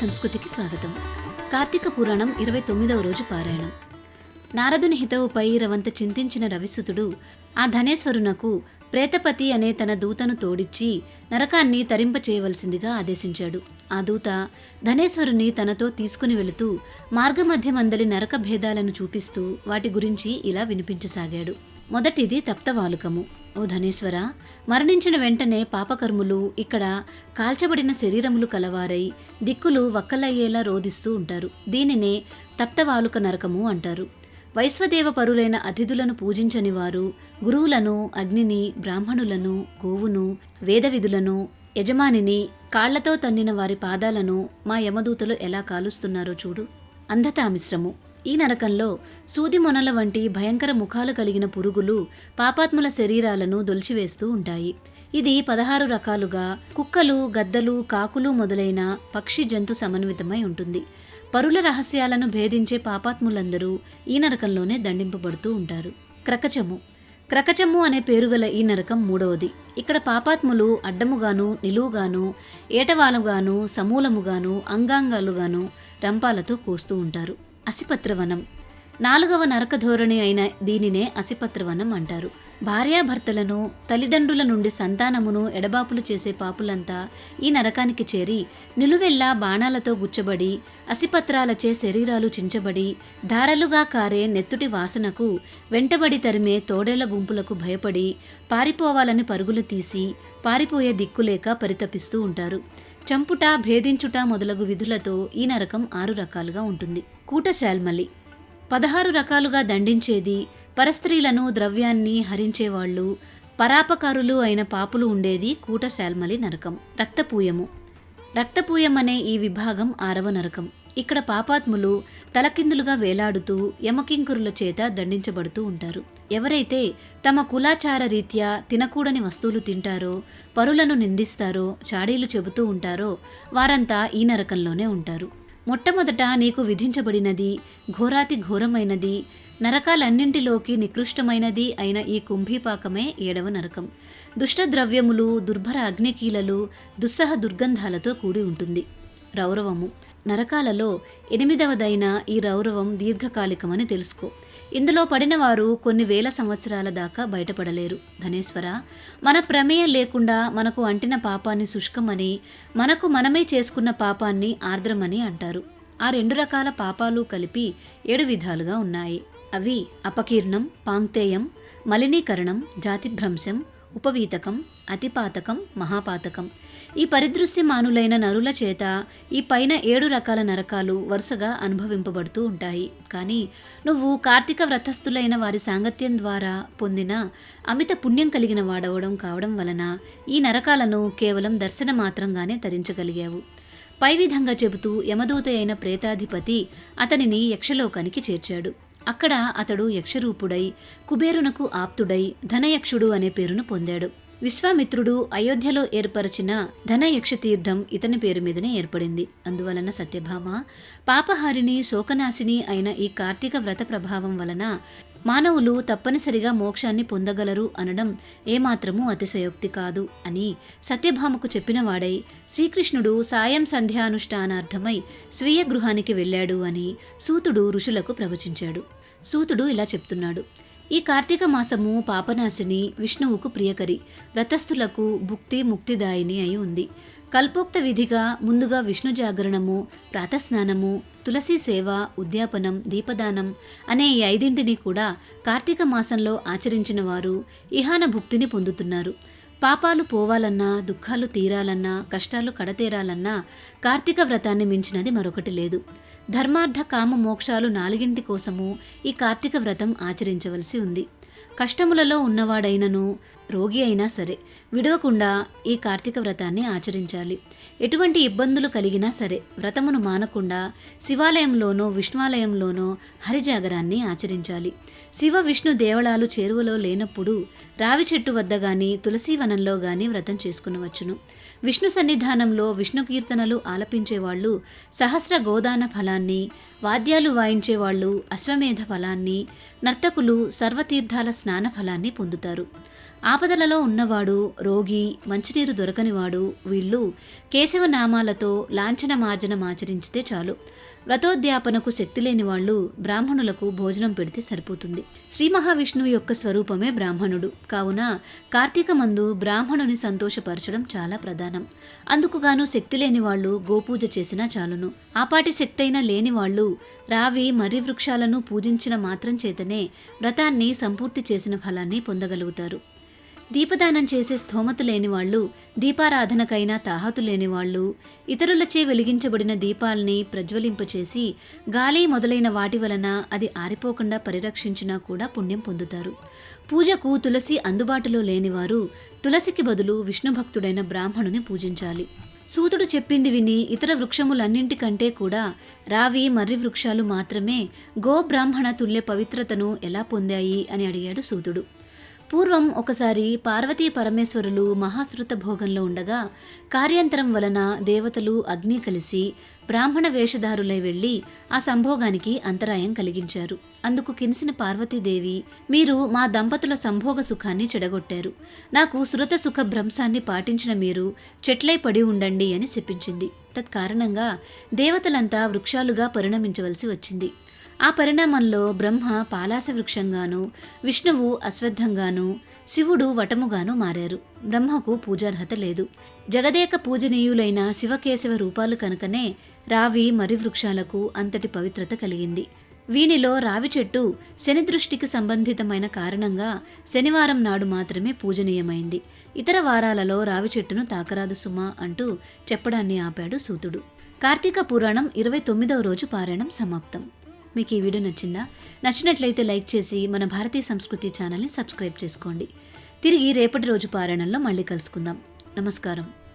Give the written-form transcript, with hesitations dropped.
సంస్కృతికి స్వాగతం. కార్తీక పురాణం 29వ రోజు పారాయణం. నారదుని హితవుపై రవంత చింతించిన రవిసుతుడు ఆ ధనేశ్వరునకు ప్రేతపతి అనే తన దూతను తోడిచ్చి నరకాన్ని తరింపచేయవలసిందిగా ఆదేశించాడు. ఆ దూత ధనేశ్వరుని తనతో తీసుకుని వెళుతూ మార్గమధ్యమందలి నరక భేదాలను చూపిస్తూ వాటి గురించి ఇలా వినిపించసాగాడు. మొదటిది తప్తవాలుకము. ఓ ధనేశ్వర, మరణించిన వెంటనే పాపకర్ములు ఇక్కడ కాల్చబడిన శరీరములు కలవారై దిక్కులు వక్కలయ్యేలా రోధిస్తూ ఉంటారు. దీనినే తప్తవాలుక నరకము అంటారు. వైశ్వదేవ పరులైన అతిథులను పూజించని వారు గురువులను, అగ్నిని, బ్రాహ్మణులను, గోవును, వేదవిధులను, యజమానిని, కాళ్లతో తన్నిన వారి పాదాలను మా యమదూతలు ఎలా కాలుస్తున్నారో చూడు. అంధతామిశ్రము. ఈ నరకంలో సూది మొనల వంటి భయంకర ముఖాలు కలిగిన పురుగులు పాపాత్ముల శరీరాలను దొలిచివేస్తూ ఉంటాయి. ఇది 16 రకాలుగా కుక్కలు, గద్దలు, కాకులు మొదలైన పక్షి జంతు సమన్వితమై ఉంటుంది. పరుల రహస్యాలను భేదించే పాపాత్ములందరూ ఈ నరకంలోనే దండింపబడుతూ ఉంటారు. క్రకచము. క్రకచము అనే పేరుగల ఈ నరకం మూడవది. ఇక్కడ పాపాత్ములు అడ్డముగాను, నిలువుగాను, ఏటవాలుగాను, సమూలముగాను, అంగాంగాలుగాను రంపాలతో కోస్తూ ఉంటారు. అసిపత్రవనం. 4వ నరక ధోరణి అయిన దీనినే అసిపత్రవనం అంటారు. భార్యాభర్తలను, తల్లిదండ్రుల నుండి సంతానమును ఎడబాపులు చేసే పాపులంతా ఈ నరకానికి చేరి నిలువెల్లా బాణాలతో గుచ్చబడి, అసిపత్రాలచే శరీరాలు చించబడి, ధారలుగా కారే నెత్తుటి వాసనకు వెంటబడి తరిమే తోడేళ్ల గుంపులకు భయపడి పారిపోవాలని పరుగులు తీసి పారిపోయే దిక్కులేక పరితపిస్తూ ఉంటారు. చంపుట, భేదించుట మొదలగు విధులతో ఈ నరకం 6 రకాలుగా ఉంటుంది. కూటశాల్మలి. 16 రకాలుగా దండించేది, పరస్త్రీలను, ద్రవ్యాన్ని హరించేవాళ్లు, పరాపకారులు అయిన పాపులు ఉండేది కూటశాల్మలి నరకం. రక్తపూయము. రక్తపూయం అనే ఈ విభాగం 6వ నరకం. ఇక్కడ పాపాత్ములు తలకిందులుగా వేలాడుతూ యమకింకురుల చేత దండించబడుతూ ఉంటారు. ఎవరైతే తమ కులాచార రీత్యా తినకూడని వస్తువులు తింటారో, పరులను నిందిస్తారో, చాడీలు చెబుతూ ఉంటారో వారంతా ఈ నరకంలోనే ఉంటారు. మొట్టమొదట నీకు విధించబడినది ఘోరాతి ఘోరమైనది, నరకాలన్నింటిలోకి నికృష్టమైనది అయిన ఈ కుంభీపాకమే 7వ నరకం. దుష్టద్రవ్యములు, దుర్భర అగ్నికీలలు, దుస్సహ దుర్గంధాలతో కూడి ఉంటుంది. రౌరవము. నరకాలలో 8వదైన ఈ రౌరవం దీర్ఘకాలికమని తెలుసుకో. ఇందులో పడిన వారు కొన్ని వేల సంవత్సరాల దాకా బయటపడలేరు. ధనేశ్వర, మన ప్రమేయం లేకుండా మనకు అంటిన పాపాన్ని శుష్కమని, మనకు మనమే చేసుకున్న పాపాన్ని ఆర్ద్రమని అంటారు. ఆ 2 రకాల పాపాలు కలిపి 7 విధాలుగా ఉన్నాయి. అవి అపకీర్ణం, పాంక్తేయం, మలినీకరణం, జాతిభ్రంశం, ఉపవీతకం, అతిపాతకం, మహాపాతకం. ఈ పరిదృశ్యమానులైన నరుల చేత ఈ పైన 7 రకాల నరకాలు వరుసగా అనుభవింపబడుతూ ఉంటాయి. కానీ నువ్వు కార్తీక వ్రతస్థులైన వారి సాంగత్యం ద్వారా పొందిన అమిత పుణ్యం కలిగిన వాడవడం కావడం వలన ఈ నరకాలను కేవలం దర్శన మాత్రంగానే తరించగలిగావు. పై విధంగా చెబుతూ యమదూత అయిన ప్రేతాధిపతి అతనిని యక్షలోకానికి చేర్చాడు. అక్కడ అతడు యక్షరూపుడై కుబేరునకు ఆప్తుడై ధనయక్షుడు అనే పేరును పొందాడు. విశ్వామిత్రుడు అయోధ్యలో ఏర్పరిచిన ధనయక్షతీర్థం ఇతని పేరు మీదనే ఏర్పడింది. అందువలన సత్యభామ, పాపహారిణి, శోకనాశిని అయిన ఈ కార్తీక వ్రత ప్రభావం వలన మానవులు తప్పనిసరిగా మోక్షాన్ని పొందగలరు అనడం ఏమాత్రమూ అతిశయోక్తి కాదు అని సత్యభామకు చెప్పినవాడై శ్రీకృష్ణుడు సాయం సంధ్యానుష్ఠానార్థమై స్వీయ గృహానికి వెళ్ళాడు అని సూతుడు ఋషులకు ప్రవచించాడు. సూతుడు ఇలా చెప్తున్నాడు. ఈ కార్తీక మాసము పాపనాశిని, విష్ణువుకు ప్రియకరి, వ్రతస్థులకు భుక్తి ముక్తిదాయిని అయి ఉంది. కల్పోక్త విధిగా ముందుగా విష్ణు జాగరణము, ప్రాతస్నానము, తులసి సేవ, ఉద్యాపనం, దీపదానం అనే ఈ 5 కూడా కార్తీక మాసంలో ఆచరించిన వారు ఇహాన భుక్తిని పొందుతున్నారు. పాపాలు పోవాలన్నా, దుఃఖాలు తీరాలన్నా, కష్టాలు కడతేరాలన్నా కార్తీక వ్రతాన్ని మించినది మరొకటి లేదు. ధర్మార్థ కామ మోక్షాలు 4 కోసము ఈ కార్తీక వ్రతం ఆచరించవలసి ఉంది. కష్టములలో ఉన్నవాడైనను, రోగి అయినా సరే విడవకుండా ఈ కార్తీక వ్రతాన్ని ఆచరించాలి. ఎటువంటి ఇబ్బందులు కలిగినా సరే వ్రతమును మానకుండా శివాలయంలోనో విష్ణువాలయంలోనో హరిజాగరాన్ని ఆచరించాలి. శివ విష్ణు దేవళాలు చేరువలో లేనప్పుడు రావి చెట్టు వద్ద గాని, తులసీవనంలో గాని వ్రతం చేసుకునవచ్చును. విష్ణు సన్నిధానంలో విష్ణు కీర్తనలు ఆలపించేవాళ్లు సహస్ర గోదాన ఫలాన్ని, వాద్యాలు వాయించేవాళ్లు అశ్వమేధ ఫలాన్ని, నర్తకులు సర్వతీర్థాల స్నాన ఫలాన్ని పొందుతారు. ఆపదలలో ఉన్నవాడు, రోగి, మంచినీరు దొరకనివాడు వీళ్ళు కేశవనామాలతో లాంఛనమార్జనం ఆచరించితే చాలు. వ్రతోద్యాపనకు శక్తి లేని వాళ్ళు బ్రాహ్మణులకు భోజనం పెడితే సరిపోతుంది. శ్రీ మహావిష్ణువు యొక్క స్వరూపమే బ్రాహ్మణుడు కావున కార్తీక మందు బ్రాహ్మణుని సంతోషపరచడం చాలా ప్రధానం. అందుకుగాను శక్తి లేని వాళ్ళు గోపూజ చేసినా చాలును. ఆపాటి శక్తైనా లేని వాళ్ళు రావి, మర్రి వృక్షాలను పూజించిన మాత్రం చేతనే వ్రతాన్ని సంపూర్తి చేసిన ఫలాన్ని పొందగలుగుతారు. దీపదానం చేసే స్థోమత లేని వాళ్ళు, దీపారాధనకైనా తాహతు లేని వాళ్ళు ఇతరులచే వెలిగించబడిన దీపాల్ని ప్రజ్వలింపచేసి గాలి మొదలైన వాటి వలన అది ఆరిపోకుండా పరిరక్షించినా కూడా పుణ్యం పొందుతారు. పూజకు తులసి అందుబాటులో లేనివారు తులసికి బదులు విష్ణుభక్తుడైన బ్రాహ్మణుని పూజించాలి. సూతుడు చెప్పింది విని ఇతర వృక్షములన్నింటికంటే కూడా రావి, మర్రి వృక్షాలు మాత్రమే గోబ్రాహ్మణ తుల్య పవిత్రతను ఎలా పొందాయి అని అడిగాడు సూతుడు. పూర్వం ఒకసారి పార్వతీ పరమేశ్వరులు మహాశ్రుత భోగంలో ఉండగా కార్యాంతరం వలన దేవతలు, అగ్ని కలిసి బ్రాహ్మణ వేషధారులై వెళ్లి ఆ సంభోగానికి అంతరాయం కలిగించారు. అందుకు కినిసిన పార్వతీదేవి, మీరు మా దంపతుల సంభోగ సుఖాన్ని చెడగొట్టారు. నాకు సురత సుఖ భ్రంశాన్ని పాటించిన మీరు చెట్లై పడి ఉండండి అని శపించింది. తత్కారణంగా దేవతలంతా వృక్షాలుగా పరిణమించవలసి వచ్చింది. ఆ పరిణామంలో బ్రహ్మ పాలాస వృక్షంగాను, విష్ణువు అశ్వత్థంగాను, శివుడు వటముగాను మారారు. బ్రహ్మకు పూజార్హత లేదు. జగదేక పూజనీయులైన శివకేశవ రూపాలు కనుకనే రావి, మర్రి వృక్షాలకు అంతటి పవిత్రత కలిగింది. వీనిలో రావి చెట్టు శని దృష్టికి సంబంధితమైన కారణంగా శనివారం నాడు మాత్రమే పూజనీయమైంది. ఇతర వారాలలో రావి చెట్టును తాకరాదు సుమా అంటూ చెప్పడాన్ని ఆపాడు సూతుడు. కార్తీక పురాణం 29వ రోజు పారాయణం సమాప్తం. మీకు ఈ వీడియో నచ్చినట్లయితే లైక్ చేసి మన భారతీయ సంస్కృతి ఛానల్ని సబ్స్క్రైబ్ చేసుకోండి. తిరిగి రేపటి రోజు పారాయణంలో మళ్ళీ కలుసుకుందాం. నమస్కారం.